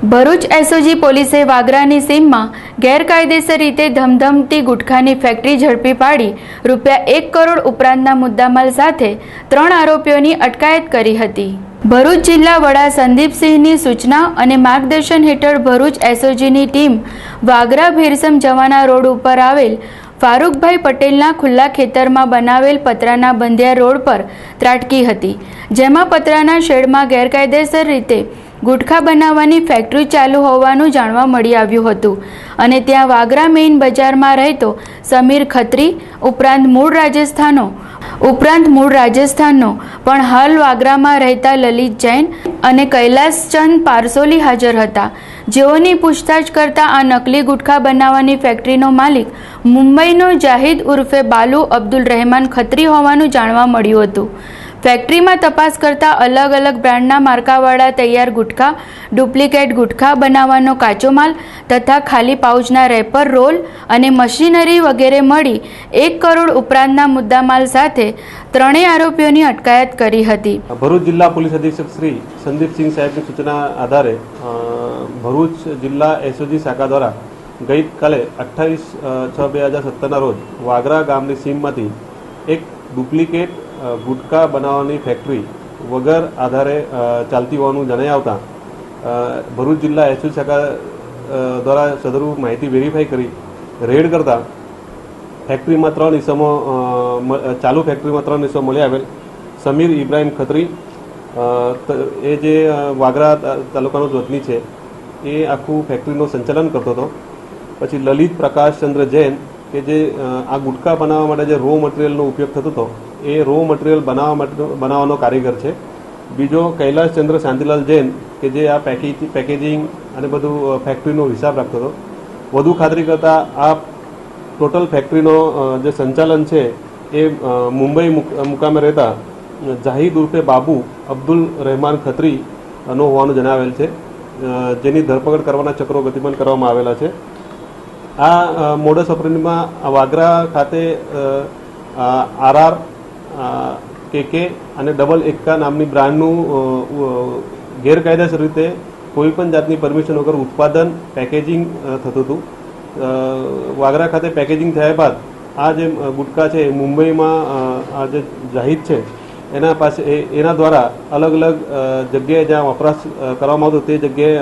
Bharuch SOG પોલીસે વાગરાની સીમમાં ગેરકાયદેસર રીતે ધમધમતી ગુટખાની ફેક્ટરી ઝડપી પાડી ₹1 કરોડ ઉપરાંતના મુદ્દામાલ સાથે 3 આરોપીઓની અટકાયત કરી હતી। ભરૂચ જિલ્લા વડા સંદીપસિંહની સૂચના અને માર્ગદર્શન હેઠળ ભરૂચ એસઓજીની ટીમ વાગરા ભીરસમ જવાના રોડ ઉપર આવેલ ફારૂકભાઈ પટેલના ખુલ્લા ખેતરમાં બનાવેલ પતરાના બંધિયા રોડ પર ત્રાટકી હતી, જેમાં પતરાના શેડમાં ગેરકાયદેસર રીતે ગુટખા બનાવવાની ફેક્ટરી ચાલુ હોવાનું જાણવા મળી આવ્યું હતું અને ત્યાં વાગરા મેઇન બજારમાં રહેતો સમીર ખત્રી ઉપરાંત મૂળ રાજસ્થાનનો પણ હાલ વાગરામાં રહેતા લલિત જૈન અને કૈલાસચંદ પારસોલી હાજર હતા, જેઓની પૂછતાછ કરતા આ નકલી ગુટખા બનાવવાની ફેક્ટરીનો માલિક મુંબઈનો જાહિદ ઉર્ફે બાલુ અબ્દુલ રહેમાન ખત્રી હોવાનું જાણવા મળ્યું હતું। ફેક્ટરીમાં તપાસ કરતા અલગ અલગ બ્રાન્ડના માર્કાવાળા તૈયાર ગુટખા, ડુપ્લિકેટ ગુટખા બનાવવાનો કાચો માલ તથા ખાલી પાઉચના રેપર, રોલ અને મશીનરી વગેરે મળી 1 કરોડ ઉપરાંતના મુદ્દામાલ સાથે ત્રણેય આરોપીઓની અટકાયત કરી હતી। ભરૂચ જિલ્લા પોલીસ અધિક્ષક શ્રી સંદીપસિંહ સાહેબની સૂચના આધારે ભરૂચ જિલ્લા એસઓજી શાખા દ્વારા ગઈકાલે 28/6/2017ના રોજ વાગરા ગામની સીમમાંથી એક ડુપ્લિકેટ ગુટખા બનાવવાની ફેક્ટરી વગર આધારે ચાલતી હોવાનું જણાઈ આવતા ભરૂચ જિલ્લા એસઓજી શાખા દ્વારા સદરૂ માહિતી વેરીફાઈ કરી રેડ કરતા ફેક્ટરીમાં 3 ઇસમો ચાલુ ફેક્ટરીમાં 3 ઇસમો મળી આવેલ સમીર ઇબ્રાહિમ ખત્રી એ જે વાગરા તાલુકાનો વતની છે એ આખું ફેક્ટરીનું સંચાલન કરતો હતો। પછી લલિત પ્રકાશચંદ્ર જૈન કે જે આ ગુટખા બનાવવા માટે જે રો મટીરિયલનો ઉપયોગ થતો હતો એ રો મટીરિયલ બનાવવાનો કારીગર છે। બીજો કૈલાસચંદ્ર શાંતિલાલ જૈન કે જે આ પેકેજિંગ અને બધું ફેક્ટરીનો હિસાબ રાખતો હતો। વધુ ખાતરી કરતાં આ ટોટલ ફેક્ટરીનો જે સંચાલન છે એ મુંબઈ મુકામે રહેતા જાહિદ ઉર્ફે બાબુ અબ્દુલ રહેમાન ખત્રીનો હોવાનું જણાવેલ છે, જેની ધરપકડ કરવાના ચક્રો ગતિમાન કરવામાં આવેલા છે। આ મોડસ ઓપરેન્ડીમાં વાગરા ખાતે RR KK અને ડબલ એક્કા નામની બ્રાન્ડનું ગેરકાયદેસર રીતે કોઈપણ જાતની પરમિશન વગર ઉત્પાદન પેકેજિંગ થતું હતું। વાગરા ખાતે પેકેજિંગ થયા બાદ આ જે ગુટખા છે મુંબઈમાં આ જે જાહિદ છે એના દ્વારા અલગ અલગ જગ્યાએ જ્યાં વપરાશ કરવામાં આવતો તે જગ્યાએ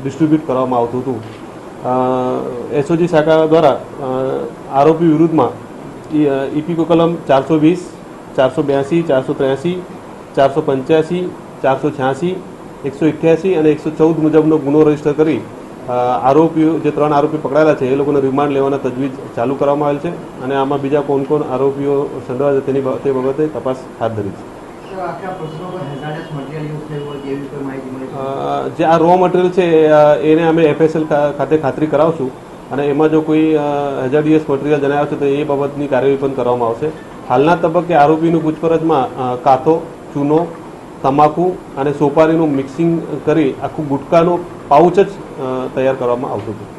ડિસ્ટ્રીબ્યુટ કરવામાં આવતું હતું। એસઓજી શાખા દ્વારા આરોપી વિરુદ્ધમાં ઇપીકો કલમ 420, 482, 483, 485, 486, 188 અને 114 મુજબનો ગુનો રજીસ્ટર કરી આરોપીઓ જે 3 આરોપી પકડાયેલા છે એ લોકોને રિમાન્ડ લેવાના તજવીજ ચાલુ કરવામાં આવેલ છે અને આમાં બીજા કોણ આરોપીઓ સંડોવાયેલા તે બાબતે તપાસ હાથ ધરી છે। જે આ રો મટીરિયલ છે એને અમે FSL ખાતે ખાતરી કરાવશું અને એમાં જો કોઈ હેઝાર્ડિયસ મટીરિયલ જણાવ્યું છે તો એ બાબતની કાર્યવાહી પણ કરવામાં આવશે। હાલના તબક્કે આરોપીની પૂછપરછમાં કાથો, ચૂનો, તમાકુ અને સોપારીનું મિક્સિંગ કરી આખું ગુટખાનું પાઉચ જ તૈયાર કરવામાં આવતું હતું।